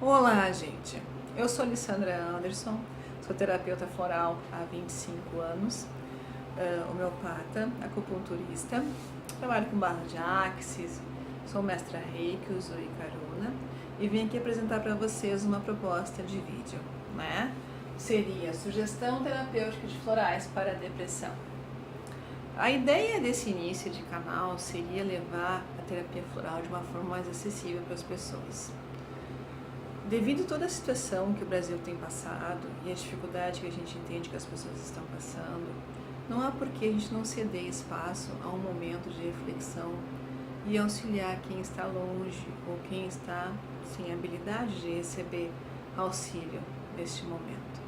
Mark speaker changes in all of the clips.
Speaker 1: Olá, gente. Eu sou Alessandra Anderson, sou terapeuta floral há 25 anos, homeopata, acupunturista, trabalho com barra de axis, sou mestra Reiki, Usui Karuna e vim aqui apresentar para vocês uma proposta de vídeo, né? Seria sugestão terapêutica de florais para a depressão. A ideia desse início de canal seria levar a terapia floral de uma forma mais acessível para as pessoas. Devido a toda a situação que o Brasil tem passado e a dificuldade que a gente entende que as pessoas estão passando, não há por que a gente não ceder espaço a um momento de reflexão e auxiliar quem está longe ou quem está sem habilidade de receber auxílio neste momento.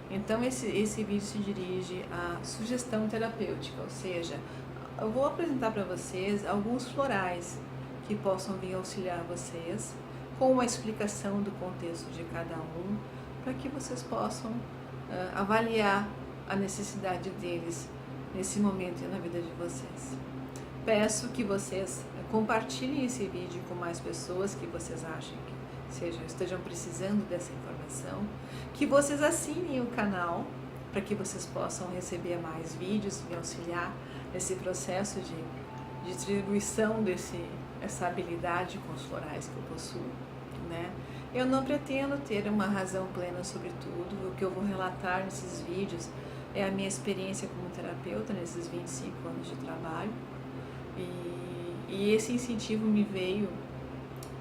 Speaker 1: Então esse vídeo se dirige à sugestão terapêutica, ou seja, eu vou apresentar para vocês alguns florais que possam vir auxiliar vocês com uma explicação do contexto de cada um, para que vocês possam avaliar a necessidade deles nesse momento na vida de vocês. Peço que vocês compartilhem esse vídeo com mais pessoas que vocês achem que estejam precisando dessa informação, que vocês assinem o canal para que vocês possam receber mais vídeos e auxiliar nesse processo de distribuição essa habilidade com os florais que eu possuo, né? Eu não pretendo ter uma razão plena sobre tudo. O que eu vou relatar nesses vídeos é a minha experiência como terapeuta nesses 25 anos de trabalho, e esse incentivo me veio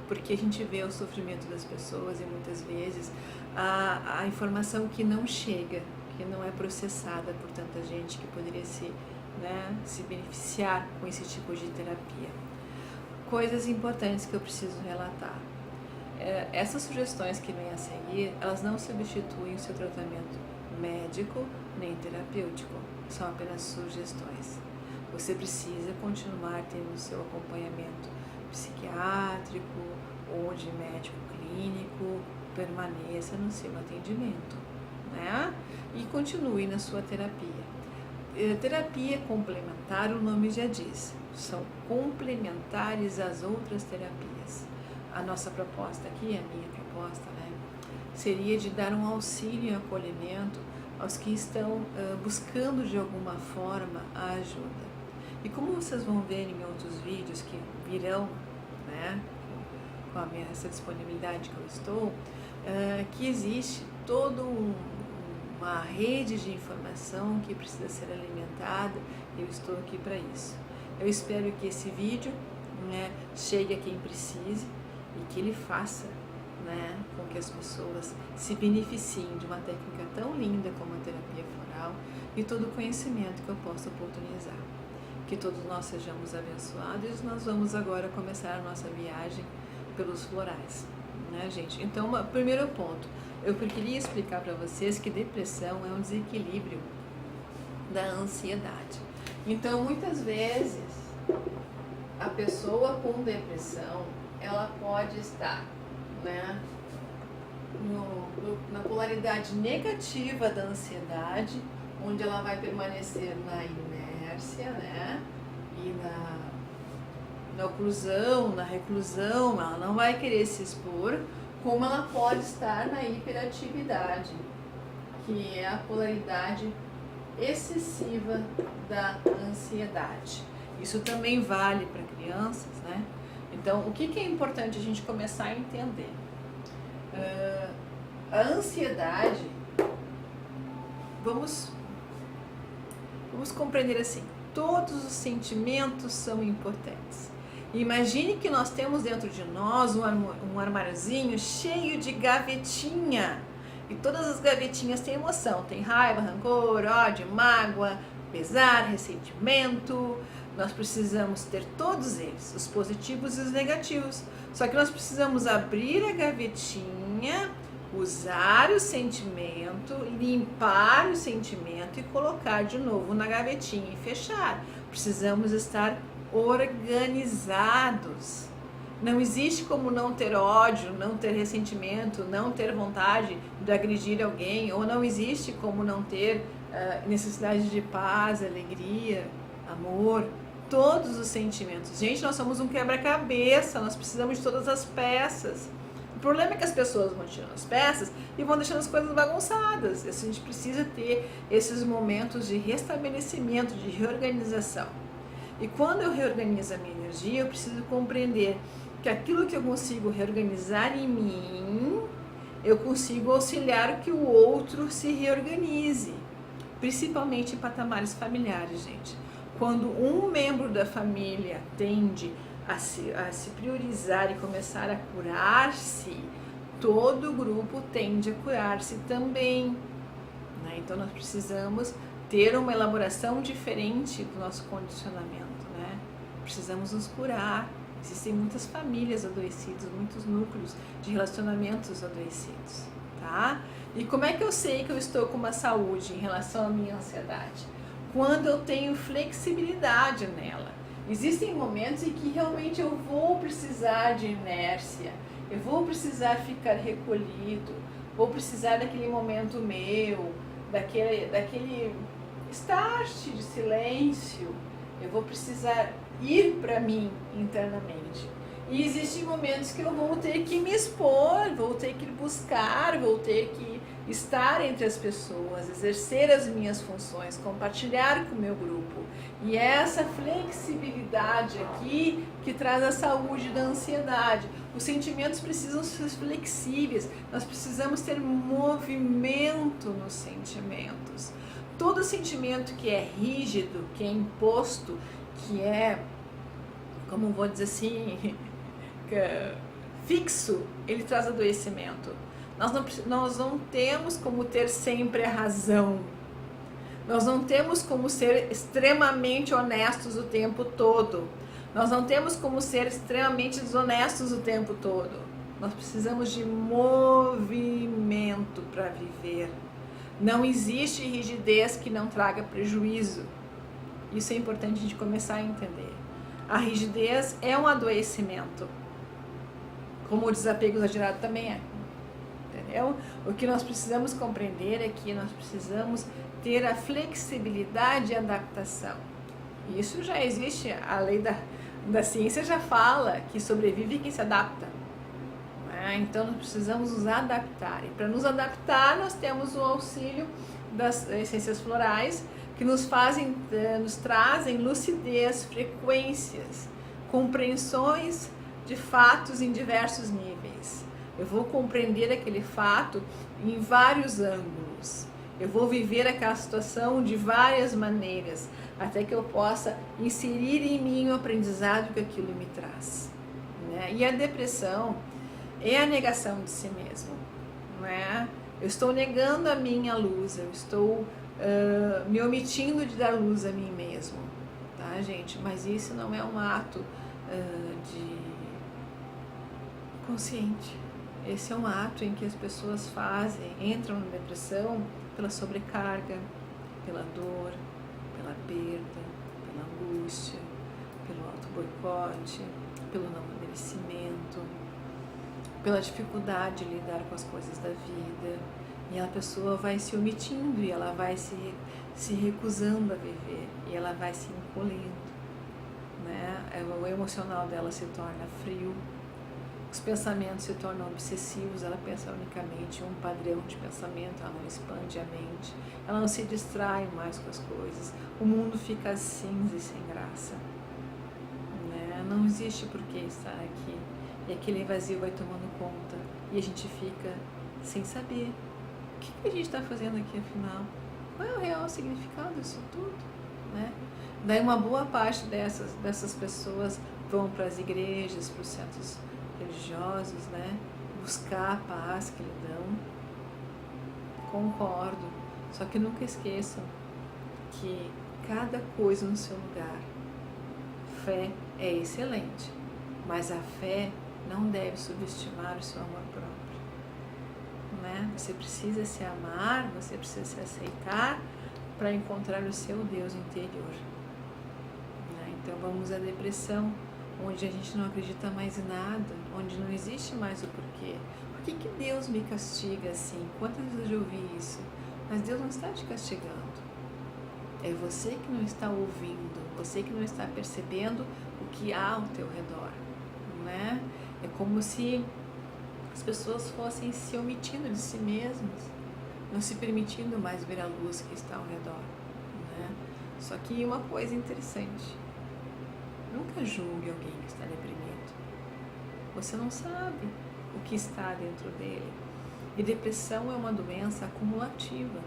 Speaker 1: porque a gente vê o sofrimento das pessoas e muitas vezes a informação que não chega, que não é processada por tanta gente que poderia se beneficiar com esse tipo de terapia. Coisas importantes que eu preciso relatar. Essas sugestões que vêm a seguir, elas não substituem o seu tratamento médico nem terapêutico, são apenas sugestões. Você precisa continuar tendo o seu acompanhamento psiquiátrico ou de médico clínico, permaneça no seu atendimento, né? E continue na sua terapia. Terapia complementar, o nome já diz, são complementares às outras terapias. A nossa proposta aqui, a minha proposta, né, seria de dar um auxílio e acolhimento aos que estão buscando de alguma forma a ajuda. E como vocês vão ver em outros vídeos que virão, né, com essa disponibilidade que eu estou, que existe toda uma rede de informação que precisa ser alimentada, e eu estou aqui para isso. Eu espero que esse vídeo, né, chegue a quem precise e que ele faça, né, com que as pessoas se beneficiem de uma técnica tão linda como a terapia floral e todo o conhecimento que eu posso oportunizar. Que todos nós sejamos abençoados. E nós vamos agora começar a nossa viagem pelos florais, né, gente? Então, primeiro ponto, eu queria explicar para vocês que depressão é um desequilíbrio da ansiedade. Então, muitas vezes, a pessoa com depressão, ela pode estar, né, na polaridade negativa da ansiedade, onde ela vai permanecer na inércia, né, e na oclusão, na reclusão, ela não vai querer se expor, como ela pode estar na hiperatividade, que é a polaridade excessiva da ansiedade. Isso também vale para crianças, né? Então, o que é importante a gente começar a entender? A ansiedade, vamos compreender assim, todos os sentimentos são importantes. Imagine que nós temos dentro de nós um armáriozinho cheio de gavetinha, e todas as gavetinhas têm emoção, tem raiva, rancor, ódio, mágoa, pesar, ressentimento. Nós precisamos ter todos eles, os positivos e os negativos. Só que nós precisamos abrir a gavetinha, usar o sentimento, limpar o sentimento e colocar de novo na gavetinha e fechar. Precisamos estar organizados. Não existe como não ter ódio, não ter ressentimento, não ter vontade de agredir alguém, ou não existe como não ter necessidade de paz, alegria, amor, todos os sentimentos. Gente, nós somos um quebra-cabeça, nós precisamos de todas as peças. O problema é que as pessoas vão tirando as peças e vão deixando as coisas bagunçadas. A gente precisa ter esses momentos de restabelecimento, de reorganização. E quando eu reorganizo a minha energia, eu preciso compreender que aquilo que eu consigo reorganizar em mim, eu consigo auxiliar que o outro se reorganize. Principalmente em patamares familiares, gente. Quando um membro da família tende a se priorizar e começar a curar-se, todo o grupo tende a curar-se também, né? Então nós precisamos ter uma elaboração diferente do nosso condicionamento, né? Precisamos nos curar. Existem muitas famílias adoecidas, muitos núcleos de relacionamentos adoecidos, tá? E como é que eu sei que eu estou com uma saúde em relação à minha ansiedade? Quando eu tenho flexibilidade nela. Existem momentos em que realmente eu vou precisar de inércia, eu vou precisar ficar recolhido, vou precisar daquele momento meu, daquele start de silêncio, eu vou precisar ir para mim internamente. E existem momentos que eu vou ter que me expor, vou ter que buscar, vou ter que estar entre as pessoas, exercer as minhas funções, compartilhar com o meu grupo. E é essa flexibilidade aqui que traz a saúde da ansiedade. Os sentimentos precisam ser flexíveis, nós precisamos ter movimento nos sentimentos. Todo sentimento que é rígido, que é imposto, que é, como vou dizer assim, fixo, ele traz adoecimento. Nós não temos como ter sempre a razão. Nós não temos como ser extremamente honestos o tempo todo. Nós não temos como ser extremamente desonestos o tempo todo. Nós precisamos de movimento para viver. Não existe rigidez que não traga prejuízo. Isso é importante a gente começar a entender. A rigidez é um adoecimento, como o desapego exagerado também é. Entendeu? O que nós precisamos compreender é que nós precisamos ter a flexibilidade e adaptação. Isso já existe, a lei da ciência já fala que sobrevive quem se adapta. Então nós precisamos nos adaptar. E para nos adaptar, nós temos o auxílio das essências florais, que nos trazem lucidez, frequências, compreensões de fatos em diversos níveis. Eu vou compreender aquele fato em vários ângulos. Eu vou viver aquela situação de várias maneiras, até que eu possa inserir em mim o aprendizado que aquilo me traz, né? E a depressão é a negação de si mesmo, não é? Eu estou negando a minha luz, eu estou me omitindo de dar luz a mim mesmo, tá, gente? Mas isso não é um ato de consciente. Esse é um ato em que as pessoas entram na depressão pela sobrecarga, pela dor, pela perda, pela angústia, pelo auto-boicote, pelo não merecimento, pela dificuldade de lidar com as coisas da vida. E a pessoa vai se omitindo e ela vai se recusando a viver e ela vai se encolhendo, né? O emocional dela se torna frio, os pensamentos se tornam obsessivos, ela pensa unicamente em um padrão de pensamento, ela não expande a mente, ela não se distrai mais com as coisas, o mundo fica cinza e sem graça, né? Não existe por que estar aqui, e aquele vazio vai tomando conta e a gente fica sem saber o que a gente está fazendo aqui afinal, qual é o real significado disso tudo, né? Daí uma boa parte dessas pessoas vão para as igrejas, para os centros religiosos, né? Buscar a paz que lhe dão. Concordo, só que nunca esqueçam que cada coisa no seu lugar. Fé é excelente, mas a fé não deve subestimar o seu amor próprio, né? Você precisa se amar, você precisa se aceitar para encontrar o seu Deus interior, né? Então vamos à depressão, onde a gente não acredita mais em nada, onde não existe mais o porquê. Por que Deus me castiga assim? Quantas vezes eu ouvi isso? Mas Deus não está te castigando. É você que não está ouvindo, você que não está percebendo o que há ao teu redor, né? É como se as pessoas fossem se omitindo de si mesmas, não se permitindo mais ver a luz que está ao redor, né? Só que uma coisa interessante, nunca julgue alguém que está deprimido. Você não sabe o que está dentro dele. E depressão é uma doença acumulativa.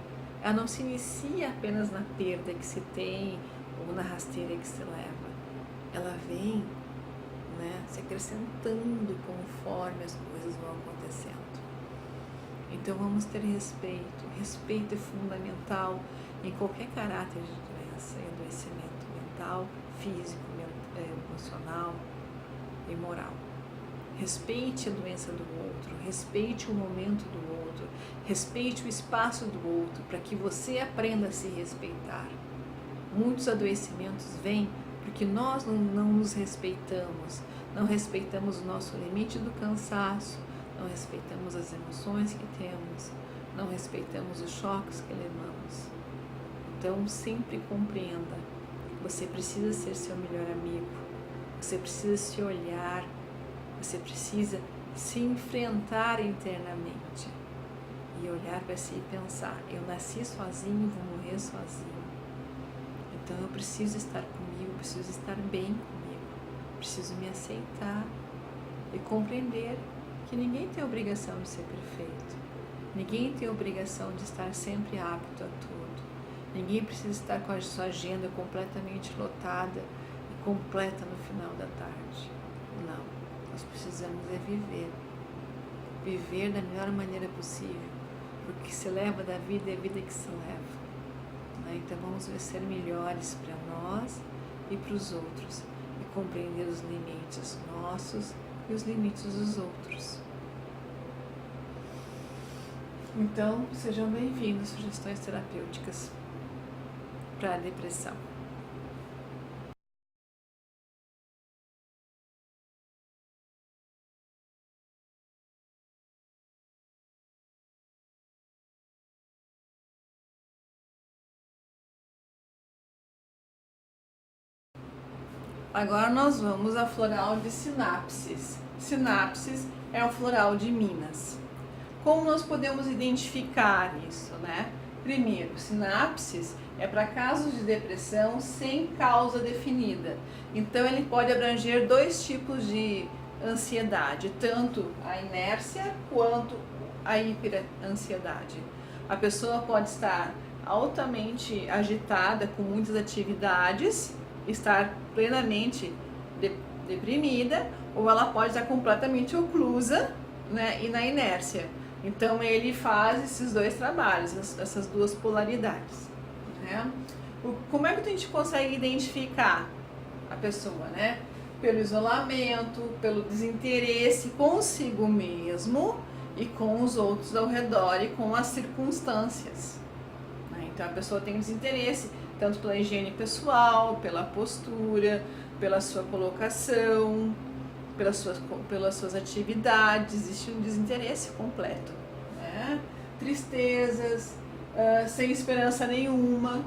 Speaker 1: Ela não se inicia apenas na perda que se tem ou na rasteira que se leva. Ela vem, né, se acrescentando conforme as coisas vão acontecendo. Então vamos ter respeito. Respeito é fundamental em qualquer caráter de doença e adoecimento mental, físico, emocional e moral. Respeite a doença do outro, respeite o momento do outro, respeite o espaço do outro, para que você aprenda a se respeitar. Muitos adoecimentos vêm porque nós não nos respeitamos, não respeitamos o nosso limite do cansaço, não respeitamos as emoções que temos, não respeitamos os choques que levamos. Então, sempre compreenda, você precisa ser seu melhor amigo, você precisa se olhar, você precisa se enfrentar internamente e olhar para si e pensar, eu nasci sozinho, vou morrer sozinho. Então eu preciso estar comigo, preciso estar bem comigo, preciso me aceitar e compreender que ninguém tem obrigação de ser perfeito, ninguém tem obrigação de estar sempre apto a tudo, ninguém precisa estar com a sua agenda completamente lotada e completa no final da tarde. Não, nós precisamos é viver da melhor maneira possível, porque o que se leva da vida é a vida que se leva. Então vamos ser melhores para nós e para os outros e compreender os limites nossos e os limites dos outros. Então sejam bem-vindos sugestões terapêuticas para a depressão. Agora nós vamos à floral de sinapses. Sinapses é o floral de Minas. Como nós podemos identificar isso, né? Primeiro, sinapses é para casos de depressão sem causa definida. Então ele pode abranger dois tipos de ansiedade, tanto a inércia quanto a hiperansiedade. A pessoa pode estar altamente agitada com muitas atividades, estar plenamente deprimida, ou ela pode estar completamente oclusa, né, e na inércia. Então ele faz esses dois trabalhos, essas duas polaridades, né? Como é que a gente consegue identificar a pessoa, né? Pelo isolamento, pelo desinteresse consigo mesmo e com os outros ao redor e com as circunstâncias, né? Então a pessoa tem desinteresse tanto pela higiene pessoal, pela postura, pela sua colocação, pelas suas atividades, existe um desinteresse completo, né? Tristezas, sem esperança nenhuma,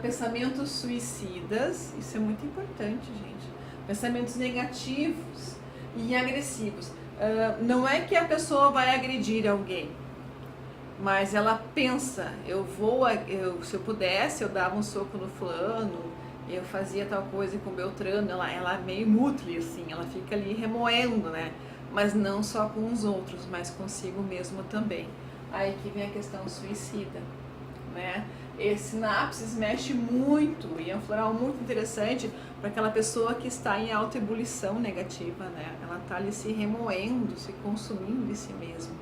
Speaker 1: pensamentos suicidas, isso é muito importante, gente. Pensamentos negativos e agressivos. Não é que a pessoa vai agredir alguém, mas ela pensa, se eu pudesse, eu dava um soco no fulano, eu fazia tal coisa com o Beltrano, ela é meio mútil, assim, ela fica ali remoendo, né? Mas não só com os outros, mas consigo mesmo também. Aí que vem a questão suicida, né? Esse sinapses mexe muito e é um floral muito interessante para aquela pessoa que está em alta ebulição negativa, né? Ela está ali se remoendo, se consumindo de si mesmo.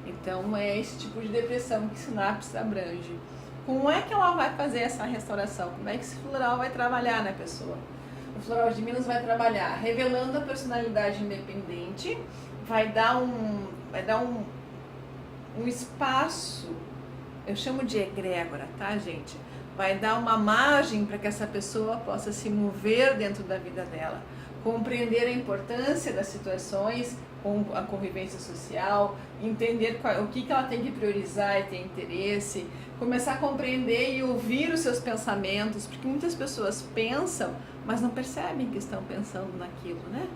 Speaker 1: Então é esse tipo de depressão que sinapse abrange. Como é que ela vai fazer essa restauração? Como é que esse floral vai trabalhar na pessoa? O floral de Minas vai trabalhar revelando a personalidade independente, vai dar um espaço, eu chamo de egrégora, tá, gente? Vai dar uma margem para que essa pessoa possa se mover dentro da vida dela, compreender a importância das situações, com a convivência social, entender o que ela tem que priorizar e ter interesse, começar a compreender e ouvir os seus pensamentos, porque muitas pessoas pensam, mas não percebem que estão pensando naquilo, né?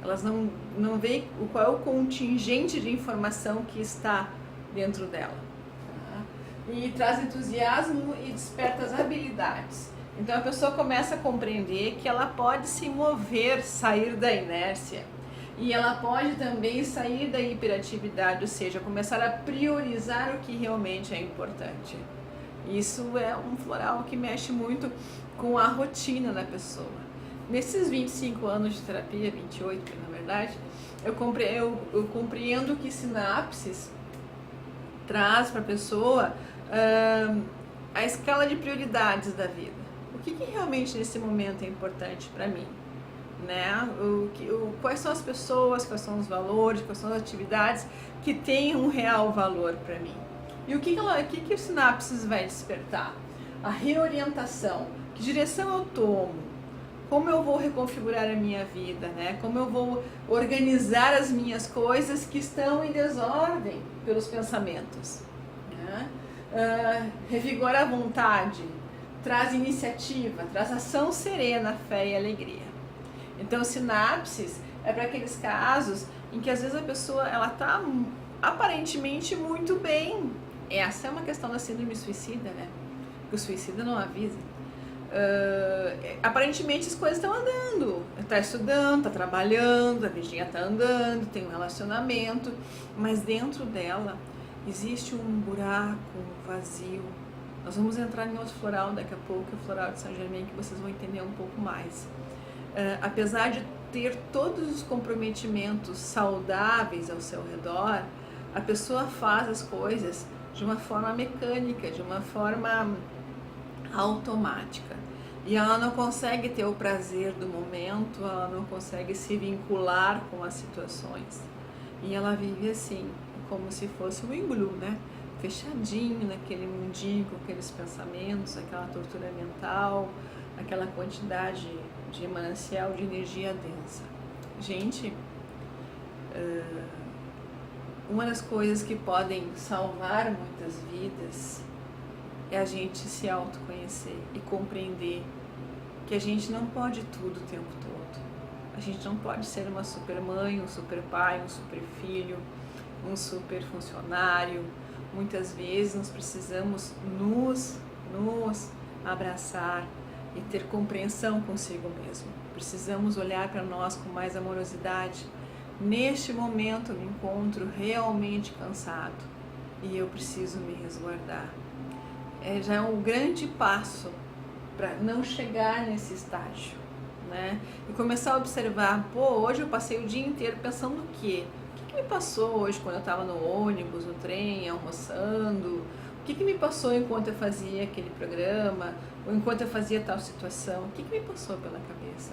Speaker 1: elas não veem qual é o contingente de informação que está dentro dela. Tá? E traz entusiasmo e desperta as habilidades. Então a pessoa começa a compreender que ela pode se mover, sair da inércia. E ela pode também sair da hiperatividade, ou seja, começar a priorizar o que realmente é importante. Isso é um floral que mexe muito com a rotina da pessoa. Nesses 25 anos de terapia, 28 na verdade, eu compreendo que sinapses traz para a pessoa a escala de prioridades da vida. O que realmente nesse momento é importante para mim? Né? Quais são as pessoas, quais são os valores, quais são as atividades que têm um real valor para mim? E o que o sinapses vai despertar? A reorientação. Que direção eu tomo? Como eu vou reconfigurar a minha vida? Né? Como eu vou organizar as minhas coisas que estão em desordem pelos pensamentos? Né? Revigora a vontade, traz iniciativa, traz ação serena, fé e alegria. Então, sinapses é para aqueles casos em que às vezes a pessoa ela está aparentemente muito bem. Essa é uma questão da síndrome suicida, né? Porque o suicida não avisa. Aparentemente as coisas estão andando. Está estudando, está trabalhando, a vidinha está andando, tem um relacionamento, mas dentro dela existe um buraco, um vazio. Nós vamos entrar em outro floral daqui a pouco, o floral de Saint Germain, que vocês vão entender um pouco mais. Apesar de ter todos os comprometimentos saudáveis ao seu redor, a pessoa faz as coisas de uma forma mecânica, de uma forma automática. E ela não consegue ter o prazer do momento, ela não consegue se vincular com as situações. E ela vive assim, como se fosse um iglu, né? Fechadinho naquele mundinho, com aqueles pensamentos, aquela tortura mental, aquela quantidade de manancial de energia densa. Gente, uma das coisas que podem salvar muitas vidas é a gente se autoconhecer e compreender que a gente não pode tudo o tempo todo. A gente não pode ser uma super mãe, um super pai, um super filho, um super funcionário. Muitas vezes nós precisamos nos abraçar e ter compreensão consigo mesmo. Precisamos olhar para nós com mais amorosidade. Neste momento eu me encontro realmente cansado e eu preciso me resguardar. Já é um grande passo para não chegar nesse estágio, né? E começar a observar, hoje eu passei o dia inteiro pensando o quê? O que me passou hoje quando eu estava no ônibus, no trem, almoçando? O que me passou enquanto eu fazia aquele programa? Ou enquanto eu fazia tal situação? O que me passou pela cabeça?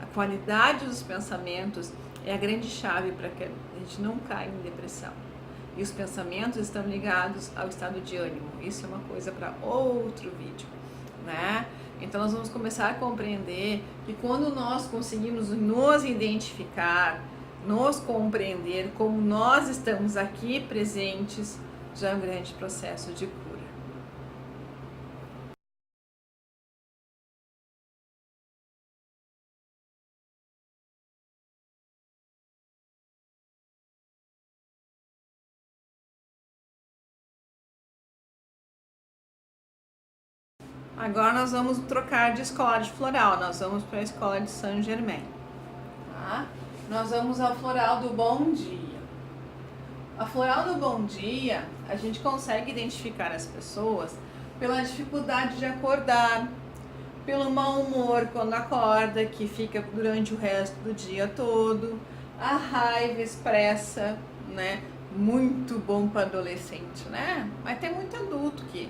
Speaker 1: A qualidade dos pensamentos é a grande chave para que a gente não caia em depressão. E os pensamentos estão ligados ao estado de ânimo. Isso é uma coisa para outro vídeo, né? Então nós vamos começar a compreender que quando nós conseguimos nos identificar, nos compreender como nós estamos aqui presentes, já é um grande processo de cura. Agora nós vamos trocar de escola de floral, nós vamos para a escola de Saint Germain. Tá? Nós vamos ao floral do bom dia. A floral do bom dia, a gente consegue identificar as pessoas pela dificuldade de acordar, pelo mau humor quando acorda, que fica durante o resto do dia todo, a raiva expressa, né? Muito bom para adolescente, né? Mas tem muito adulto que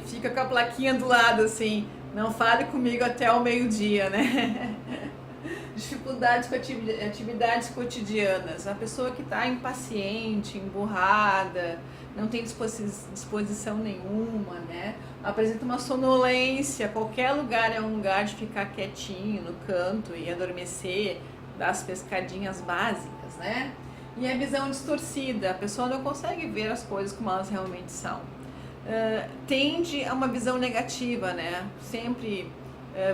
Speaker 1: fica com a plaquinha do lado assim, não fale comigo até o meio-dia, né? Dificuldades com atividades cotidianas, a pessoa que está impaciente, emburrada, não tem disposição nenhuma, né? Apresenta uma sonolência, qualquer lugar é um lugar de ficar quietinho no canto e adormecer, dar as pescadinhas básicas, né? E a visão distorcida, a pessoa não consegue ver as coisas como elas realmente são. Tende a uma visão negativa, né? Sempre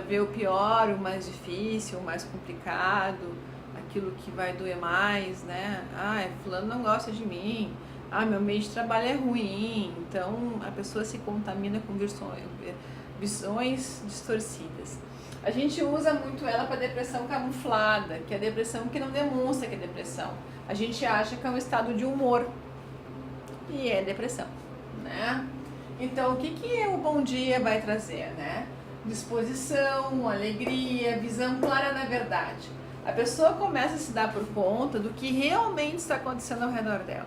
Speaker 1: vê o pior, o mais difícil, o mais complicado, aquilo que vai doer mais, né? Ah, fulano não gosta de mim, ah, meu meio de trabalho é ruim. Então a pessoa se contamina com visões distorcidas. A gente usa muito ela para depressão camuflada, que é a depressão que não demonstra que é depressão. A gente acha que é um estado de humor e é depressão, né? Então, o que o bom dia vai trazer, né? Disposição, alegria, visão clara da verdade. A pessoa começa a se dar por conta do que realmente está acontecendo ao redor dela.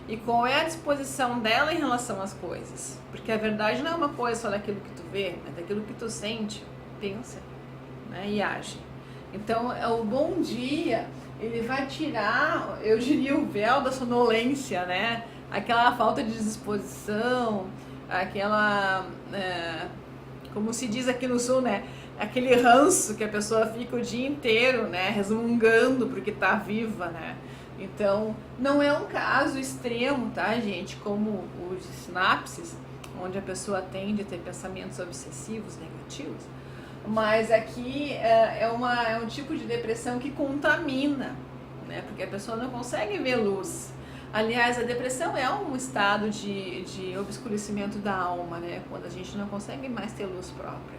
Speaker 1: E qual é a disposição dela em relação às coisas. Porque a verdade não é uma coisa só daquilo que tu vê, é daquilo que tu sente, pensa, né, e age. Então, o bom dia, ele vai tirar, eu diria, o véu da sonolência, né? Aquela falta de disposição, aquela, como se diz aqui no sul, né? Aquele ranço que a pessoa fica o dia inteiro, né? Resmungando porque tá viva, né? Então, não é um caso extremo, tá, gente? Como o de sinapses, onde a pessoa tende a ter pensamentos obsessivos, negativos. Mas aqui é um tipo de depressão que contamina, né? Porque a pessoa não consegue ver luz. Aliás, a depressão é um estado de obscurecimento da alma, né? Quando a gente não consegue mais ter luz própria.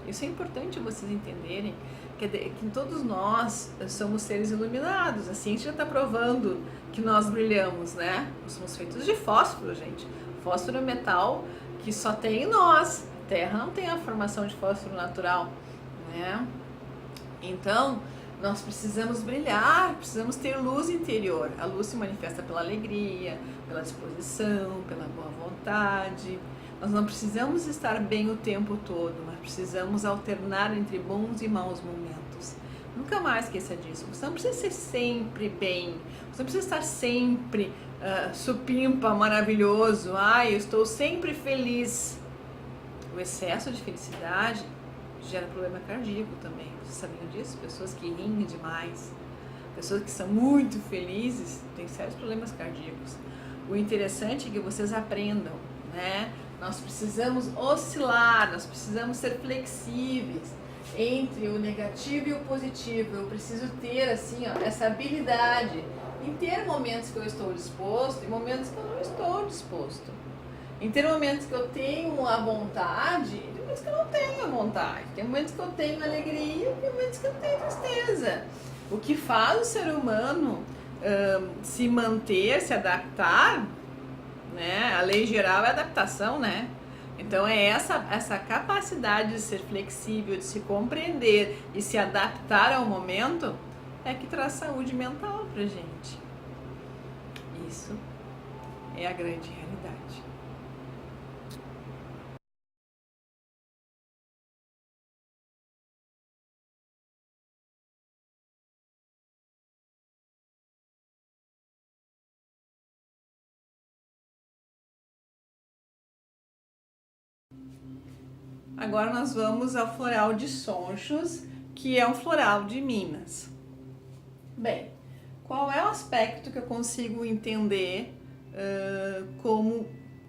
Speaker 1: Isso é importante vocês entenderem, que todos nós somos seres iluminados. A ciência já está provando que nós brilhamos, né? Nós somos feitos de fósforo, gente. Fósforo é um metal que só tem em nós. A Terra não tem a formação de fósforo natural, né? Então, nós precisamos brilhar, precisamos ter luz interior. A luz se manifesta pela alegria, pela disposição, pela boa vontade. Nós não precisamos estar bem o tempo todo, mas precisamos alternar entre bons e maus momentos. Nunca mais esqueça disso. Você não precisa ser sempre bem, você não precisa estar sempre supimpa, maravilhoso. Eu estou sempre feliz. O excesso de felicidade gera problema cardíaco também. Vocês sabiam disso? Pessoas que riem demais, pessoas que são muito felizes, têm sérios problemas cardíacos. O interessante é que vocês aprendam, né? Nós precisamos oscilar, nós precisamos ser flexíveis entre o negativo e o positivo. Eu preciso ter, assim, essa habilidade em ter momentos que eu estou disposto e momentos que eu não estou disposto. Em ter momentos que eu tenho a vontade e momentos que eu não tenho a vontade. Tem momentos que eu tenho alegria e momentos que eu tenho tristeza. O que faz o ser humano se manter, se adaptar, né? A lei geral é adaptação, né? Então é essa capacidade de ser flexível, de se compreender e se adaptar ao momento é que traz saúde mental pra gente. Isso é a grande realidade. Agora nós vamos ao floral de Sonchos, que é um floral de Minas. Bem, qual é o aspecto que eu consigo entender como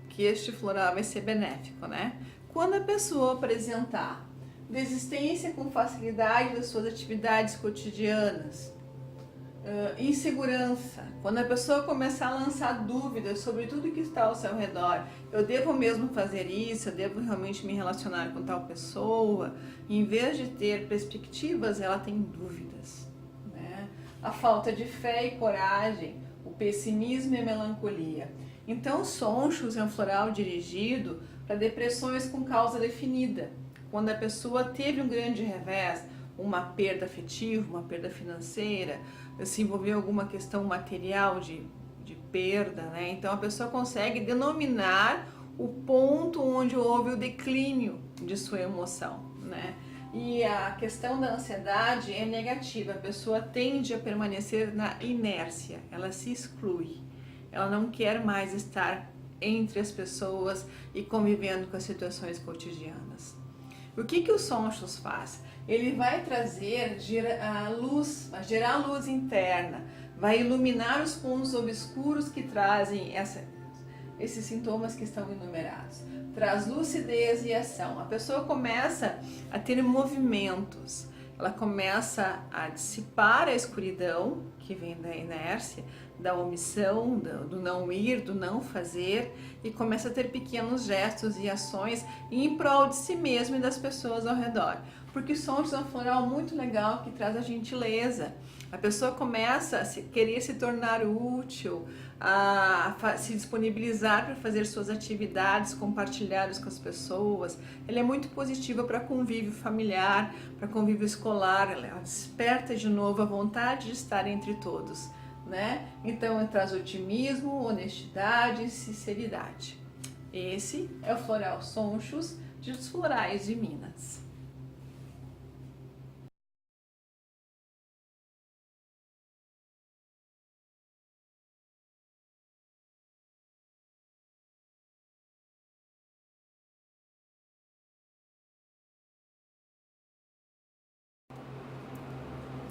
Speaker 1: que este floral vai ser benéfico, né? Quando a pessoa apresentar desistência com facilidade das suas atividades cotidianas, insegurança, quando a pessoa começar a lançar dúvidas sobre tudo que está ao seu redor, eu devo mesmo fazer isso, eu devo realmente me relacionar com tal pessoa, em vez de ter perspectivas, ela tem dúvidas, né? A falta de fé e coragem, o pessimismo e a melancolia. Então, Sonchos é um floral dirigido para depressões com causa definida, quando a pessoa teve um grande revés, uma perda afetiva, uma perda financeira, se envolveu alguma questão material de perda, né? Então a pessoa consegue denominar o ponto onde houve o declínio de sua emoção, né? E a questão da ansiedade é negativa, a pessoa tende a permanecer na inércia, ela se exclui, ela não quer mais estar entre as pessoas e convivendo com as situações cotidianas. O que o Sonchos faz? Ele vai trazer a luz, vai gerar luz interna, vai iluminar os pontos obscuros que trazem esses sintomas que estão enumerados. Traz lucidez e ação. A pessoa começa a ter movimentos. ela começa a dissipar a escuridão que vem da inércia, da omissão, do não ir, do não fazer, e começa a ter pequenos gestos e ações em prol de si mesmo e das pessoas ao redor. Porque Sonchos é um floral muito legal que traz a gentileza. A pessoa começa a querer se tornar útil, a se disponibilizar para fazer suas atividades compartilhadas com as pessoas. Ela é muito positiva para convívio familiar, para convívio escolar. Ela desperta de novo a vontade de estar entre todos, né? Então ela traz otimismo, honestidade e sinceridade. Esse é o floral Sonchos dos Florais de Minas.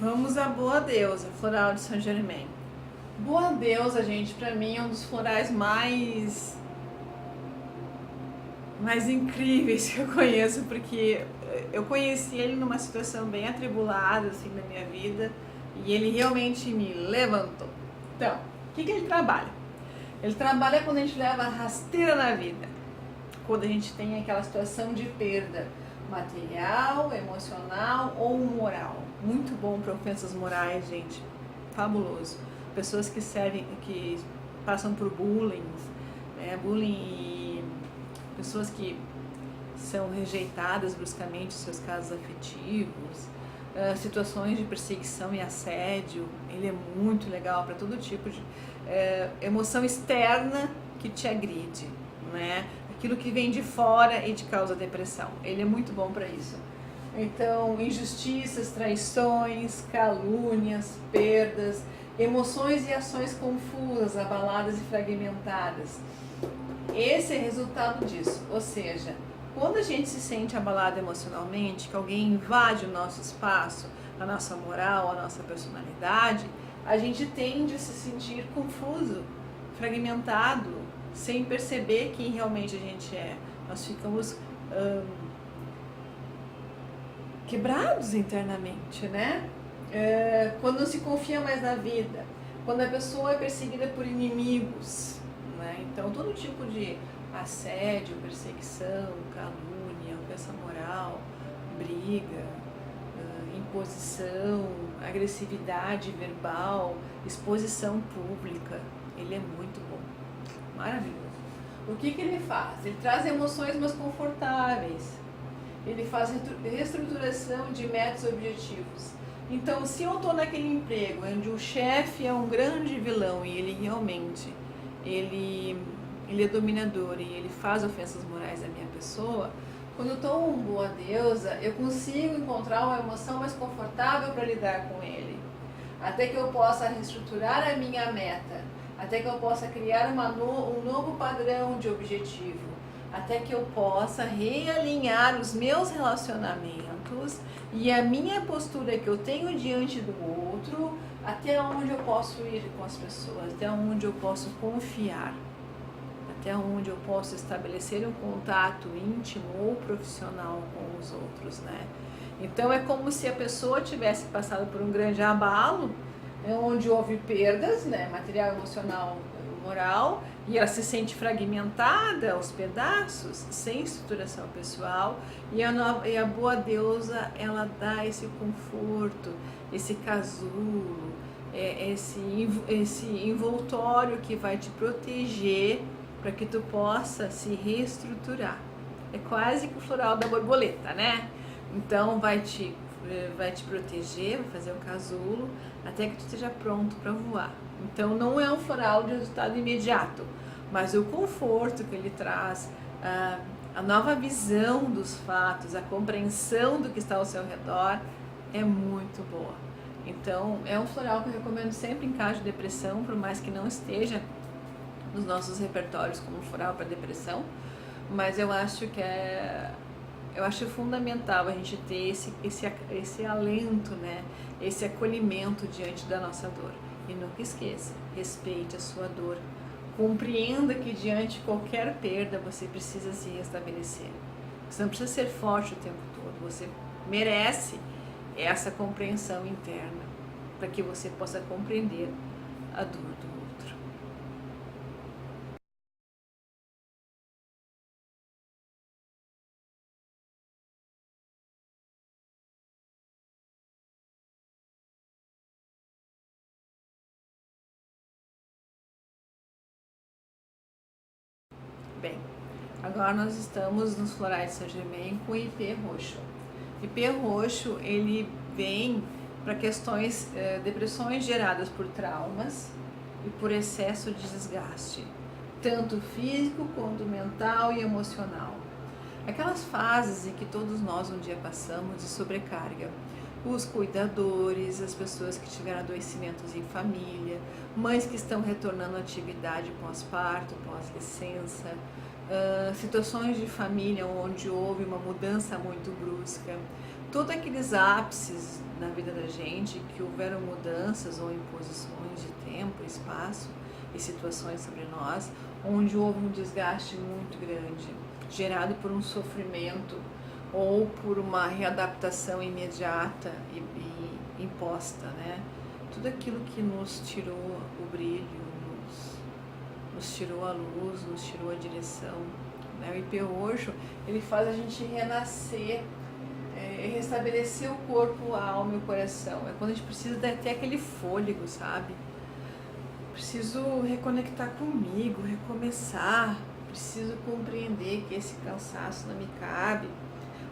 Speaker 1: Vamos à Boa Deusa, floral de Saint Germain. Boa Deusa, gente, pra mim é um dos florais mais incríveis que eu conheço, porque eu conheci ele numa situação bem atribulada assim na minha vida e ele realmente me levantou. Então, o que ele trabalha? Ele trabalha quando a gente leva rasteira na vida, quando a gente tem aquela situação de perda material, emocional ou moral. Muito bom para ofensas morais, gente. Fabuloso. Pessoas que passam por bullying, né? Bullying e pessoas que são rejeitadas bruscamente em seus casos afetivos, situações de perseguição e assédio. Ele é muito legal para todo tipo de emoção externa que te agride, né? Aquilo que vem de fora e te causa depressão. Ele é muito bom para isso. Então, injustiças, traições, calúnias, perdas, emoções e ações confusas, abaladas e fragmentadas. Esse é resultado disso. Ou seja, quando a gente se sente abalado emocionalmente, que alguém invade o nosso espaço, a nossa moral, a nossa personalidade, a gente tende a se sentir confuso, fragmentado, sem perceber quem realmente a gente é. Nós ficamos quebrados internamente, né? Quando não se confia mais na vida, quando a pessoa é perseguida por inimigos, né? Então todo tipo de assédio, perseguição, calúnia, ofensa moral, briga, imposição, agressividade verbal, exposição pública, ele é muito bom, maravilhoso. O que ele faz? Ele traz emoções mais confortáveis, ele faz reestruturação de metas e objetivos. Então, se eu estou naquele emprego onde o chefe é um grande vilão e ele realmente ele é dominador e ele faz ofensas morais à minha pessoa, quando eu estou uma boa deusa, eu consigo encontrar uma emoção mais confortável para lidar com ele, até que eu possa reestruturar a minha meta, até que eu possa criar um novo padrão de objetivo, até que eu possa realinhar os meus relacionamentos e a minha postura que eu tenho diante do outro, até onde eu posso ir com as pessoas, até onde eu posso confiar, até onde eu posso estabelecer um contato íntimo ou profissional com os outros, né? Então é como se a pessoa tivesse passado por um grande abalo, onde houve perdas, né, material, emocional, moral, e ela se sente fragmentada aos pedaços, sem estruturação pessoal, e a boa deusa, ela dá esse conforto, esse casulo, esse envoltório que vai te proteger para que tu possa se reestruturar. É quase que o floral da borboleta, né? Então vai te proteger, vai fazer um casulo até que tu esteja pronto para voar. Então não é um floral de resultado imediato, mas o conforto que ele traz, a nova visão dos fatos, a compreensão do que está ao seu redor é muito boa. Então é um floral que eu recomendo sempre em caso de depressão, por mais que não esteja nos nossos repertórios como floral para depressão, mas eu acho que eu acho fundamental a gente ter esse alento, né? Esse acolhimento diante da nossa dor. E nunca esqueça, respeite a sua dor. Compreenda que diante de qualquer perda você precisa se restabelecer. Você não precisa ser forte o tempo todo. Você merece essa compreensão interna, para que você possa compreender a dor do outro. Bem, agora nós estamos nos florais de Saint-Germain com o ipê roxo. O ipê roxo, ele vem para questões, depressões geradas por traumas e por excesso de desgaste, tanto físico quanto mental e emocional. Aquelas fases em que todos nós um dia passamos de sobrecarga. Os cuidadores, as pessoas que tiveram adoecimentos em família, mães que estão retornando à atividade pós-parto, pós-licença, situações de família onde houve uma mudança muito brusca, todos aqueles ápices na vida da gente que houveram mudanças ou imposições de tempo, espaço e situações sobre nós, onde houve um desgaste muito grande, gerado por um sofrimento ou por uma readaptação imediata e imposta, né? Tudo aquilo que nos tirou o brilho, nos tirou a luz, nos tirou a direção, né? O ipê roxo, ele faz a gente renascer, restabelecer o corpo, a alma e o coração. É quando a gente precisa ter aquele fôlego, sabe? Preciso reconectar comigo, recomeçar, preciso compreender que esse cansaço não me cabe.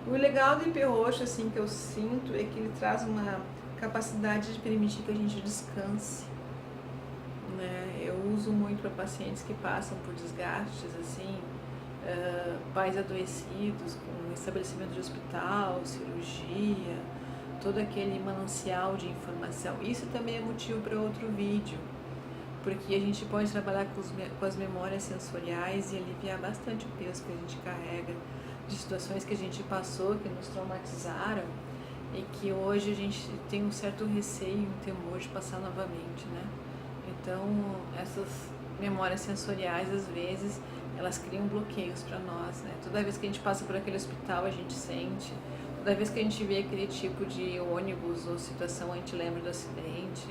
Speaker 1: O legal do ipê roxo, assim, que eu sinto, é que ele traz uma capacidade de permitir que a gente descanse, né? Eu uso muito para pacientes que passam por desgastes, assim, pais adoecidos, com estabelecimento de hospital, cirurgia, todo aquele manancial de informação. Isso também é motivo para outro vídeo, porque a gente pode trabalhar com as memórias sensoriais e aliviar bastante o peso que a gente carrega de situações que a gente passou, que nos traumatizaram e que hoje a gente tem um certo receio, um temor de passar novamente, né? Então, essas memórias sensoriais, às vezes, elas criam bloqueios para nós, né? Toda vez que a gente passa por aquele hospital, a gente sente. Toda vez que a gente vê aquele tipo de ônibus ou situação, a gente lembra do acidente.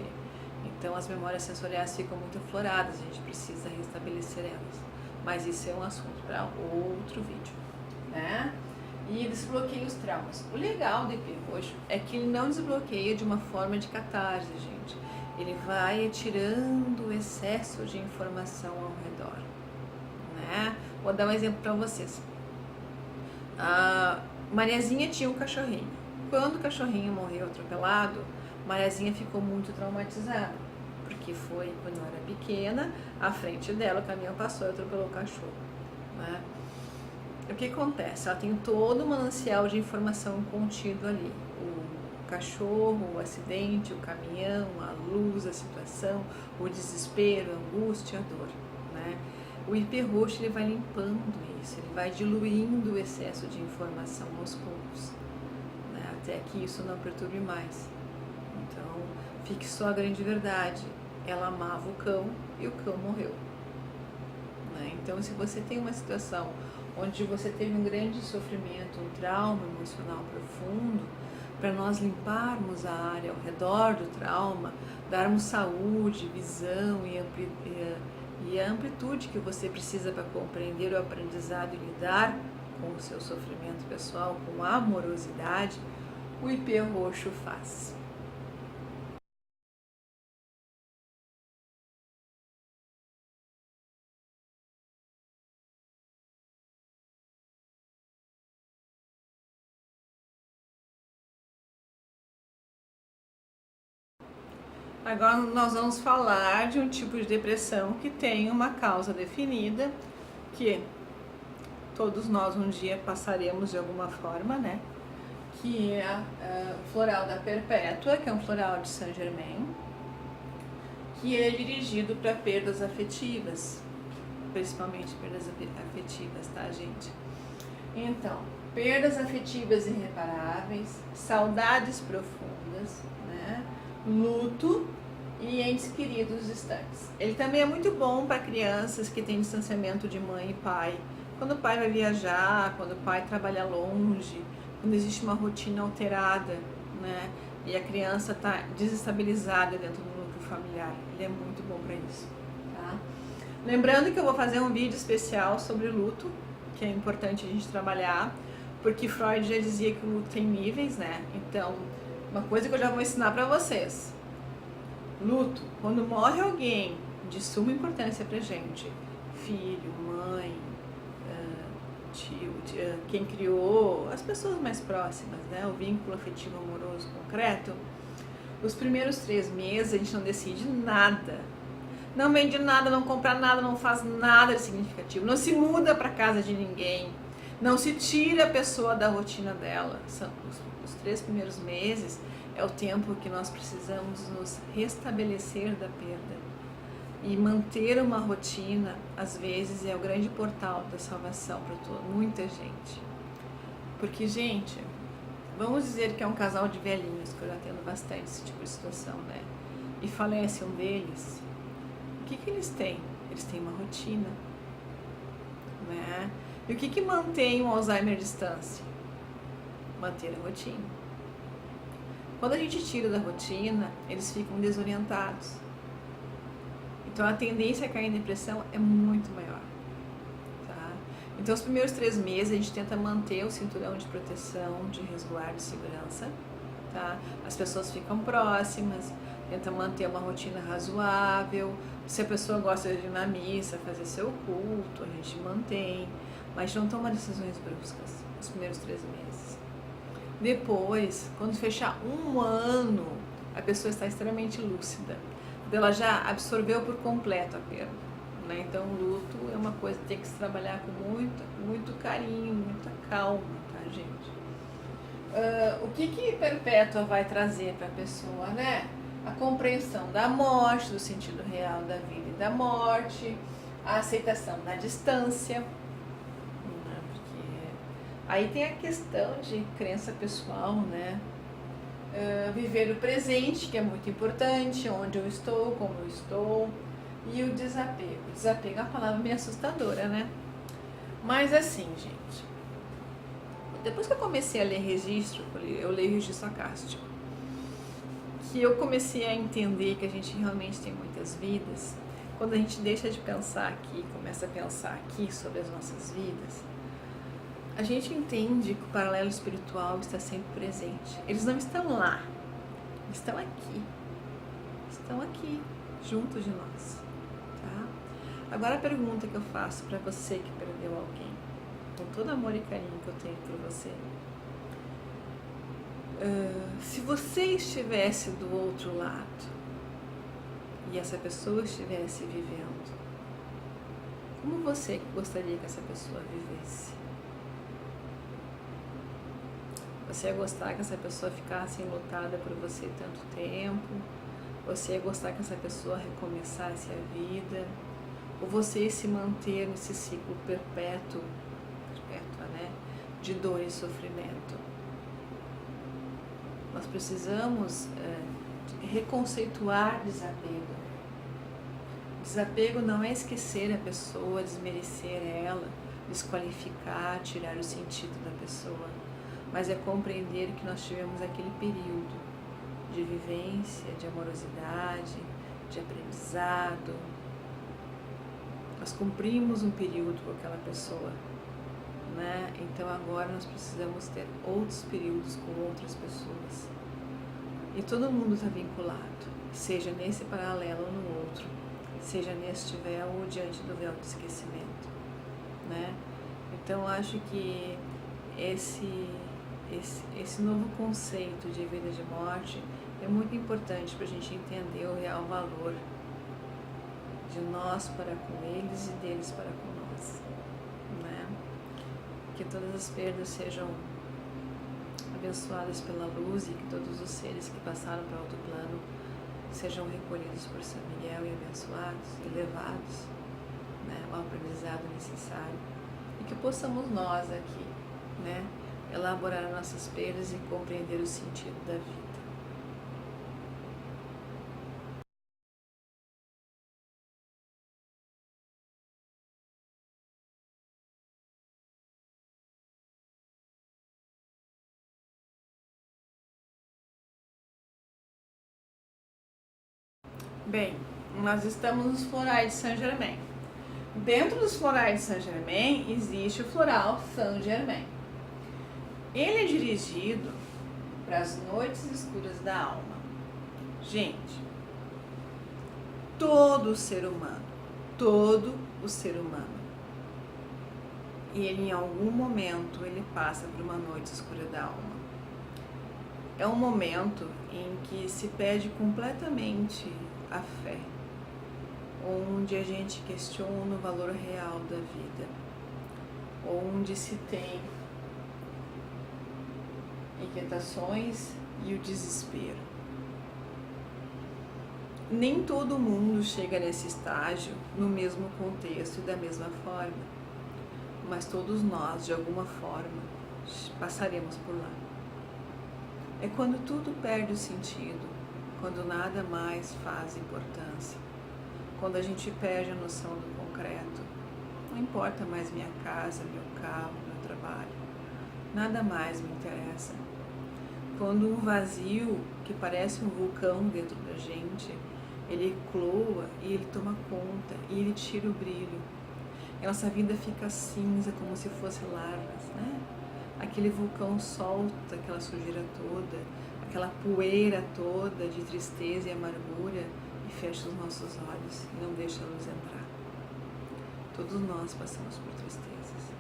Speaker 1: Então, as memórias sensoriais ficam muito afloradas, a gente precisa restabelecer elas. Mas isso é um assunto para outro vídeo, né? E desbloqueia os traumas. O legal do ipê roxo é que ele não desbloqueia de uma forma de catarse, gente. Ele vai tirando o excesso de informação ao redor, né? Vou dar um exemplo para vocês. A Mariazinha tinha um cachorrinho. Quando o cachorrinho morreu atropelado, Mariazinha ficou muito traumatizada, porque foi quando eu era pequena, à frente dela o caminhão passou e atropelou o cachorro, né? O que acontece? Ela tem todo o manancial de informação contido ali. O cachorro, o acidente, o caminhão, a luz, a situação, o desespero, a angústia, a dor, né? O ipê roxo, ele vai limpando isso, ele vai diluindo o excesso de informação aos poucos, né? Até que isso não perturbe mais. Então, fique só a grande verdade. Ela amava o cão e o cão morreu, né? Então, se você tem uma situação onde você teve um grande sofrimento, um trauma emocional profundo, para nós limparmos a área ao redor do trauma, darmos saúde, visão e a amplitude que você precisa para compreender o aprendizado e lidar com o seu sofrimento pessoal, com amorosidade, o ipê roxo faz. Agora nós vamos falar de um tipo de depressão que tem uma causa definida, que todos nós um dia passaremos de alguma forma, né? Que é o floral da Perpétua, que é um floral de Saint-Germain, que é dirigido para perdas afetivas, principalmente perdas afetivas, tá, gente? Então, perdas afetivas irreparáveis, saudades profundas, né? Luto e entes queridos distantes. Ele também é muito bom para crianças que têm distanciamento de mãe e pai. Quando o pai vai viajar, quando o pai trabalha longe, quando existe uma rotina alterada, né? e a criança está desestabilizada dentro do núcleo familiar. Ele é muito bom para isso, tá? Lembrando que eu vou fazer um vídeo especial sobre luto, que é importante a gente trabalhar, porque Freud já dizia que o luto tem níveis, né? Então, uma coisa que eu já vou ensinar para vocês. Luto, quando morre alguém de suma importância pra gente, filho, mãe, tio, quem criou, as pessoas mais próximas, né? O vínculo afetivo amoroso concreto, os primeiros 3 meses a gente não decide nada. Não vende nada, não compra nada, não faz nada de significativo, não se muda para casa de ninguém, não se tira a pessoa da rotina dela. São os 3 primeiros meses é o tempo que nós precisamos nos restabelecer da perda. E manter uma rotina, às vezes, é o grande portal da salvação para muita gente. Porque, gente, vamos dizer que é um casal de velhinhos, que eu já tendo bastante esse tipo de situação, né? E falece um deles. O que eles têm? Eles têm uma rotina, né? E o que mantém o Alzheimer à distância? Manter a rotina. Quando a gente tira da rotina, eles ficam desorientados. Então a tendência a cair em depressão é muito maior, tá? Então os primeiros 3 meses a gente tenta manter o cinturão de proteção, de resguardo e segurança, tá? As pessoas ficam próximas, tenta manter uma rotina razoável. Se a pessoa gosta de ir na missa, fazer seu culto, a gente mantém, mas não toma decisões bruscas nos primeiros 3 meses. Depois, quando fechar 1 ano, a pessoa está extremamente lúcida, ela já absorveu por completo a perda, né? Então o luto é uma coisa que tem que se trabalhar com muito carinho, muita calma, tá, gente? O que Perpétua vai trazer para a pessoa, né? A compreensão da morte, do sentido real da vida e da morte, a aceitação da distância, né? Porque aí tem a questão de crença pessoal, né? Viver o presente, que é muito importante, onde eu estou, como eu estou, e o desapego. Desapego é uma palavra meio assustadora, né? Mas assim, gente, depois que eu comecei a ler registro, eu leio registro acástico, que eu comecei a entender que a gente realmente tem muitas vidas. Quando a gente deixa de pensar aqui, começa a pensar aqui sobre as nossas vidas, a gente entende que o paralelo espiritual está sempre presente. Eles não estão lá, estão aqui, junto de nós, tá? Agora a pergunta que eu faço para você que perdeu alguém, com todo amor e carinho que eu tenho por você, se você estivesse do outro lado e essa pessoa estivesse vivendo, como você gostaria que essa pessoa vivesse? Você ia gostar que essa pessoa ficasse enlutada por você tanto tempo? Você ia gostar que essa pessoa recomeçasse a vida? Ou você ia se manter nesse ciclo perpétuo, né, de dor e sofrimento? Nós precisamos reconceituar desapego. Desapego não é esquecer a pessoa, desmerecer ela, desqualificar, tirar o sentido da pessoa, mas é compreender que nós tivemos aquele período de vivência, de amorosidade, de aprendizado. Nós cumprimos um período com aquela pessoa, né? Então agora nós precisamos ter outros períodos com outras pessoas. E todo mundo está vinculado, seja nesse paralelo ou no outro, seja neste véu ou diante do véu do esquecimento, né? Então acho que esse novo conceito de vida e de morte é muito importante para a gente entender o real valor de nós para com eles e deles para com nós, né? Que todas as perdas sejam abençoadas pela luz e que todos os seres que passaram para outro plano sejam recolhidos por São Miguel e abençoados e levados, né, ao aprendizado necessário, e que possamos nós aqui, né, elaborar nossas perdas e compreender o sentido da vida. Bem, nós estamos nos florais de Saint-Germain. Dentro dos florais de Saint-Germain existe o floral Saint-Germain. Ele é dirigido para as noites escuras da alma. Gente, todo o ser humano, ele em algum momento ele passa por uma noite escura da alma. É um momento em que se perde completamente a fé, onde a gente questiona o valor real da vida, onde se tem inquietações e o desespero. Nem todo mundo chega nesse estágio no mesmo contexto e da mesma forma, mas todos nós, de alguma forma, passaremos por lá. É quando tudo perde o sentido, quando nada mais faz importância, quando a gente perde a noção do concreto. Não importa mais minha casa, meu carro, meu trabalho, nada mais me interessa. Quando um vazio, que parece um vulcão dentro da gente, ele ecloa e ele toma conta e ele tira o brilho. E nossa vida fica cinza, como se fosse larvas, né? Aquele vulcão solta aquela sujeira toda, aquela poeira toda de tristeza e amargura e fecha os nossos olhos e não deixa a luz entrar. Todos nós passamos por tristezas,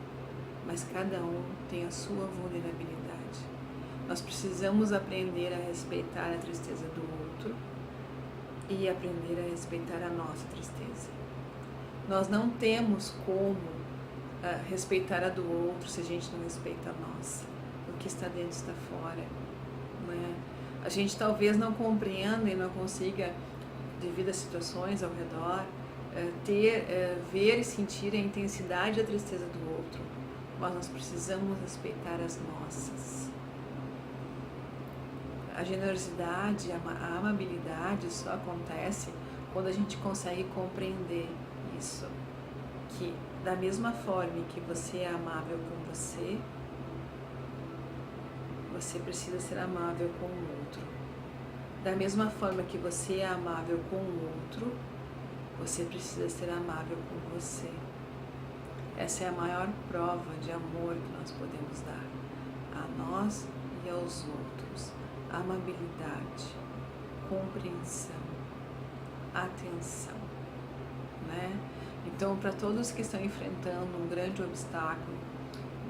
Speaker 1: mas cada um tem a sua vulnerabilidade. Nós precisamos aprender a respeitar a tristeza do outro e aprender a respeitar a nossa tristeza. Nós não temos como respeitar a do outro se a gente não respeita a nossa. O que está dentro está fora, né? A gente talvez não compreenda e não consiga, devido às situações ao redor, ver e sentir a intensidade da tristeza do outro, mas nós precisamos respeitar as nossas. A generosidade, a amabilidade só acontece quando a gente consegue compreender isso, que da mesma forma que você é amável com você, você precisa ser amável com o outro. Da mesma forma que você é amável com o outro, você precisa ser amável com você. Essa é a maior prova de amor que nós podemos dar a nós e aos outros. Amabilidade, compreensão, atenção, né? Então, para todos que estão enfrentando um grande obstáculo,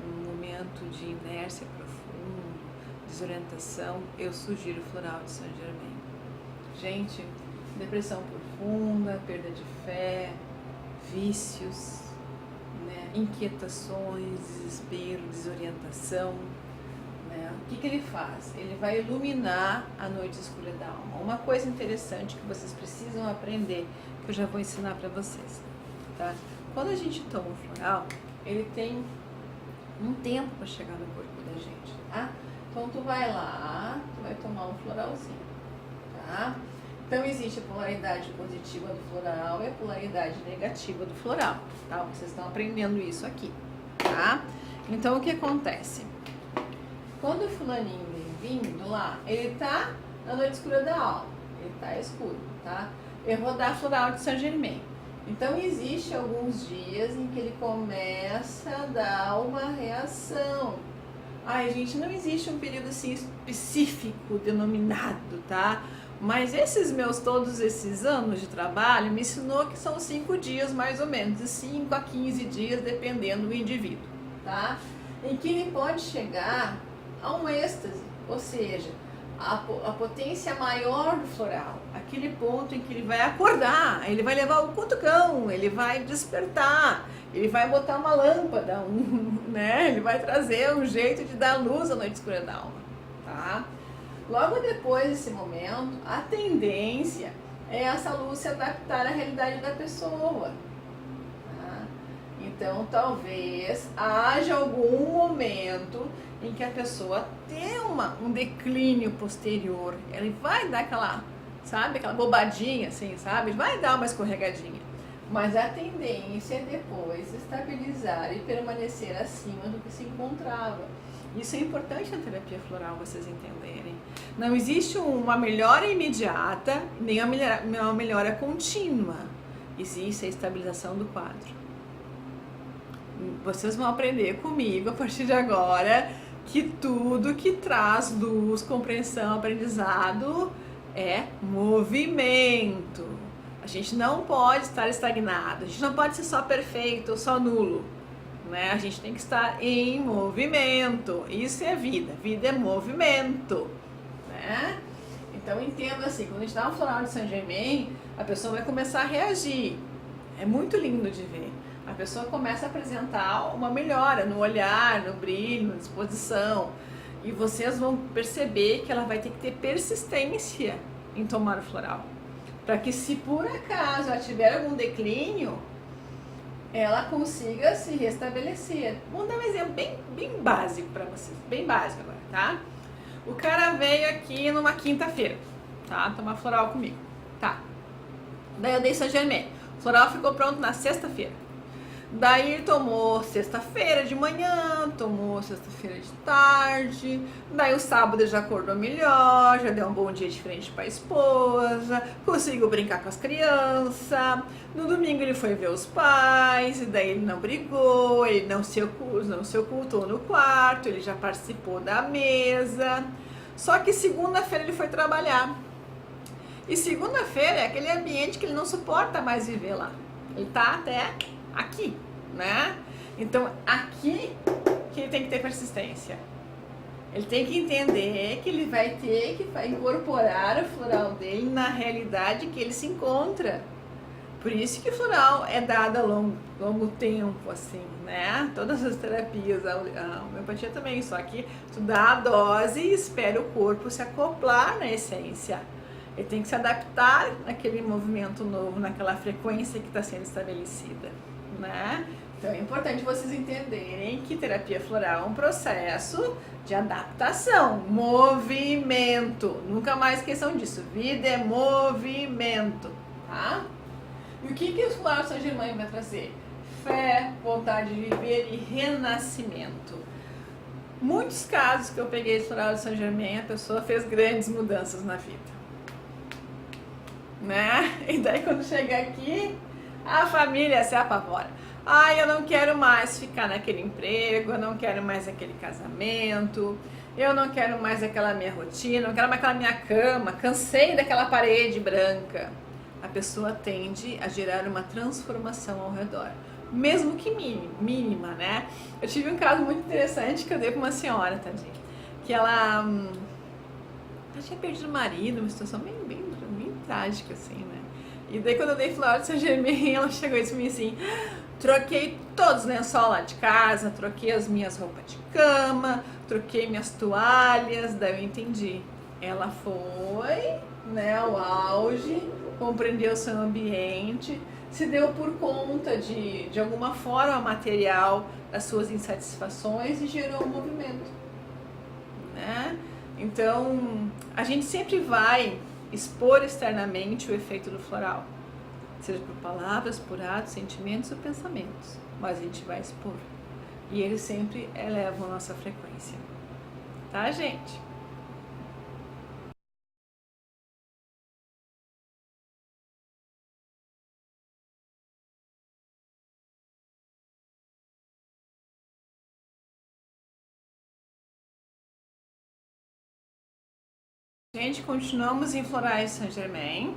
Speaker 1: um momento de inércia profundo, desorientação, eu sugiro o floral de Saint-Germain. Gente, depressão profunda, perda de fé, vícios, né? Inquietações, desespero, desorientação, né? O que ele faz? Ele vai iluminar a noite escura da alma. Uma coisa interessante que vocês precisam aprender, que eu já vou ensinar para vocês. Tá? Quando a gente toma um floral, ele tem um tempo para chegar no corpo da gente, tá? Então tu vai lá, tu vai tomar um floralzinho, tá? Então existe a polaridade positiva do floral e a polaridade negativa do floral, tá? Vocês estão aprendendo isso aqui, tá? Então o que acontece? Quando o fulaninho vem vindo lá, ele tá na noite escura da alma, ele tá escuro, tá? Eu vou dar floral de Saint-Germain. Então, existe alguns dias em que ele começa a dar uma reação. Ai, gente, não existe um período assim específico, denominado, tá? Mas todos esses anos de trabalho me ensinou que são 5 dias mais ou menos, de 5 a 15 dias, dependendo do indivíduo, tá? Em que ele pode chegar a um êxtase, ou seja, a potência maior do floral, aquele ponto em que ele vai acordar, ele vai levar o cutucão, ele vai despertar, ele vai botar uma lâmpada, né? Ele vai trazer um jeito de dar luz à noite escura da alma, tá? Logo depois desse momento, a tendência é essa luz se adaptar à realidade da pessoa, tá? Então, talvez haja algum momento em que a pessoa tem um declínio posterior, ele vai dar aquela bobadinha, assim, sabe? Vai dar uma escorregadinha. Mas a tendência é depois estabilizar e permanecer acima do que se encontrava. Isso é importante na terapia floral, vocês entenderem. Não existe uma melhora imediata, nem uma melhora contínua. Existe a estabilização do quadro. Vocês vão aprender comigo a partir de agora que tudo que traz luz, compreensão, aprendizado é movimento. A gente não pode estar estagnado, a gente não pode ser só perfeito ou só nulo, né? A gente tem que estar em movimento. Isso é vida, vida é movimento, né? Então entenda assim, quando a gente dá um floral de Saint Germain, a pessoa vai começar a reagir. É muito lindo de ver. A pessoa começa a apresentar uma melhora no olhar, no brilho, na disposição. E vocês vão perceber que ela vai ter que ter persistência em tomar o floral. Para que, se por acaso ela tiver algum declínio, ela consiga se restabelecer. Vamos dar um exemplo bem básico para vocês, bem básico agora, tá? O cara veio aqui numa quinta-feira, tá? Tomar floral comigo, tá? Daí eu dei Saint Germain. O floral ficou pronto na sexta-feira. Daí ele tomou sexta-feira de manhã, tomou sexta-feira de tarde, daí o sábado ele já acordou melhor, já deu um bom dia diferente para a esposa, conseguiu brincar com as crianças, no domingo ele foi ver os pais, e daí ele não brigou, ele não se ocultou no quarto, ele já participou da mesa, só que segunda-feira ele foi trabalhar, e segunda-feira é aquele ambiente que ele não suporta mais viver lá, ele tá até aqui, né? Então, aqui que ele tem que ter persistência. Ele tem que entender que ele vai ter que incorporar o floral dele na realidade que ele se encontra. Por isso que o floral é dado a longo tempo, assim, né? Todas as terapias, a homeopatia também, só que tu dá a dose e espera o corpo se acoplar na essência. Ele tem que se adaptar naquele movimento novo, naquela frequência que está sendo estabelecida, né? Então é importante vocês entenderem que terapia floral é um processo de adaptação, movimento. Nunca mais esqueçam disso. Vida é movimento, tá? E o que o floral Saint Germain vai trazer? Fé, vontade de viver e renascimento. Muitos casos que eu peguei de floral de Saint Germain, a pessoa fez grandes mudanças na vida, né? E daí quando chega aqui, a família se apavora. Ai, eu não quero mais ficar naquele emprego, eu não quero mais aquele casamento, eu não quero mais aquela minha rotina, eu não quero mais aquela minha cama, cansei daquela parede branca. A pessoa tende a gerar uma transformação ao redor, mesmo que mínima, né? Eu tive um caso muito interessante que eu dei para uma senhora, tadinha, que ela tinha perdido o marido, uma situação bem trágica, assim, né? E daí quando eu dei floral de Saint Germain, ela chegou e disse pra mim assim, troquei todos os lençóis lá de casa, troquei as minhas roupas de cama, troquei minhas toalhas, daí eu entendi. Ela foi, né, ao auge, compreendeu o seu ambiente, se deu por conta de alguma forma material das suas insatisfações e gerou um movimento, né? Então, a gente sempre vai expor externamente o efeito do floral, seja por palavras, por atos, sentimentos ou pensamentos, mas a gente vai expor e eles sempre elevam a nossa frequência, tá, gente? Gente, continuamos em florais Saint Germain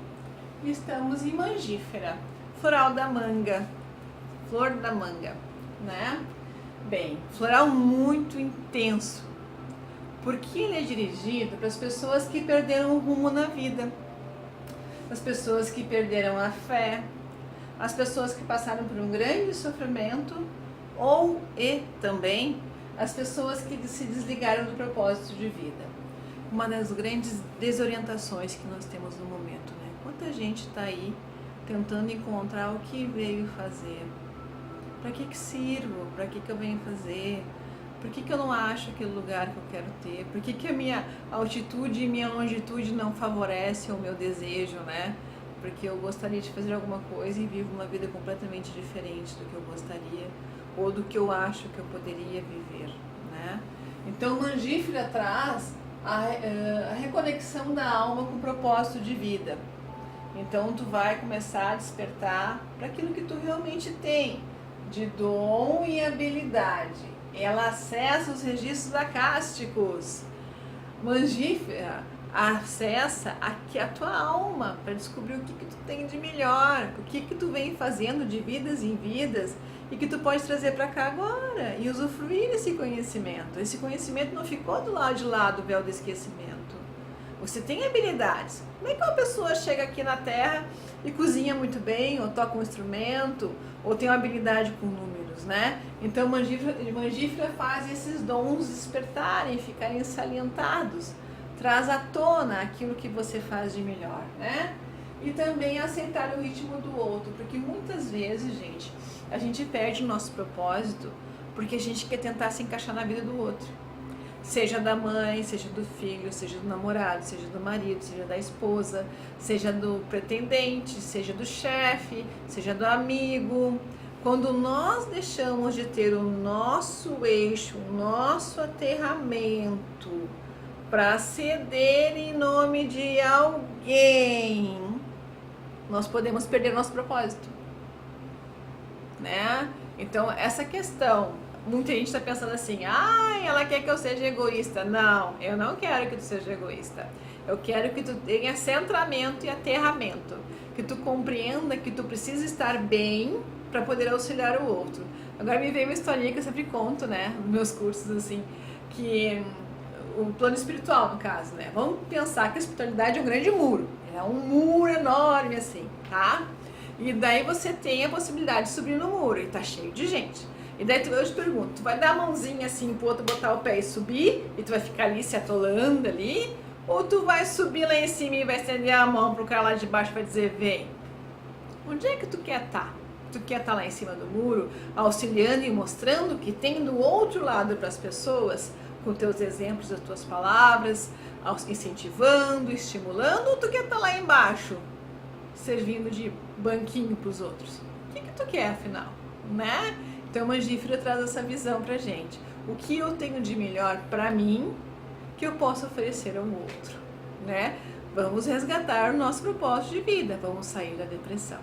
Speaker 1: e estamos em mangífera, floral da manga, flor da manga, né? Bem, floral muito intenso, porque ele é dirigido para as pessoas que perderam o rumo na vida, as pessoas que perderam a fé, as pessoas que passaram por um grande sofrimento e também as pessoas que se desligaram do propósito de vida. Uma das grandes desorientações que nós temos no momento, né? Quanta gente está aí tentando encontrar o que veio fazer, para que sirvo, para que eu venho fazer, por que eu não acho aquele lugar que eu quero ter, por que a minha altitude e minha longitude não favorecem o meu desejo, né? porque eu gostaria de fazer alguma coisa e vivo uma vida completamente diferente do que eu gostaria ou do que eu acho que eu poderia viver, né? Então, Mangífera traz a reconexão da alma com o propósito de vida. Então, tu vai começar a despertar para aquilo que tu realmente tem de dom e habilidade. Ela acessa os registros acásticos. Mangífera acessa aqui a tua alma para descobrir o que tu tem de melhor, o que tu vem fazendo de vidas em vidas e que tu pode trazer para cá agora e usufruir desse conhecimento. Esse conhecimento não ficou do lado de lá do véu do esquecimento. Você tem habilidades. Como é que uma pessoa chega aqui na Terra e cozinha muito bem, ou toca um instrumento, ou tem uma habilidade com números, né? Então, Mangífera faz esses dons despertarem, ficarem salientados. Traz à tona aquilo que você faz de melhor, né? E também aceitar o ritmo do outro, porque muitas vezes, gente, a gente perde o nosso propósito porque a gente quer tentar se encaixar na vida do outro. Seja da mãe, seja do filho, seja do namorado, seja do marido, seja da esposa, seja do pretendente, seja do chefe, seja do amigo. Quando nós deixamos de ter o nosso eixo, o nosso aterramento para ceder em nome de alguém, nós podemos perder nosso propósito, né? Então, essa questão, muita gente está pensando assim, ela quer que eu seja egoísta. Não, eu não quero que tu seja egoísta. Eu quero que tu tenha centramento e aterramento, que tu compreenda que tu precisa estar bem para poder auxiliar o outro. Agora me veio uma historinha que eu sempre conto, né, nos meus cursos, assim, que o plano espiritual, no caso, né, vamos pensar que a espiritualidade é um grande muro, é um muro enorme, assim, tá? E daí você tem a possibilidade de subir no muro e tá cheio de gente. E daí eu te pergunto, tu vai dar a mãozinha assim pro outro botar o pé e subir, e tu vai ficar ali se atolando ali, ou tu vai subir lá em cima e vai estender a mão pro cara lá de baixo para dizer, vem? Onde é que tu quer estar? Tu quer estar lá em cima do muro, auxiliando e mostrando que tem do outro lado para as pessoas, com teus exemplos, as tuas palavras, incentivando, estimulando, ou tu quer estar lá embaixo, servindo de banquinho para os outros? O que tu quer, afinal, né? Então, Mangífera traz essa visão pra gente. O que eu tenho de melhor para mim que eu posso oferecer ao outro, né? Vamos resgatar o nosso propósito de vida, vamos sair da depressão.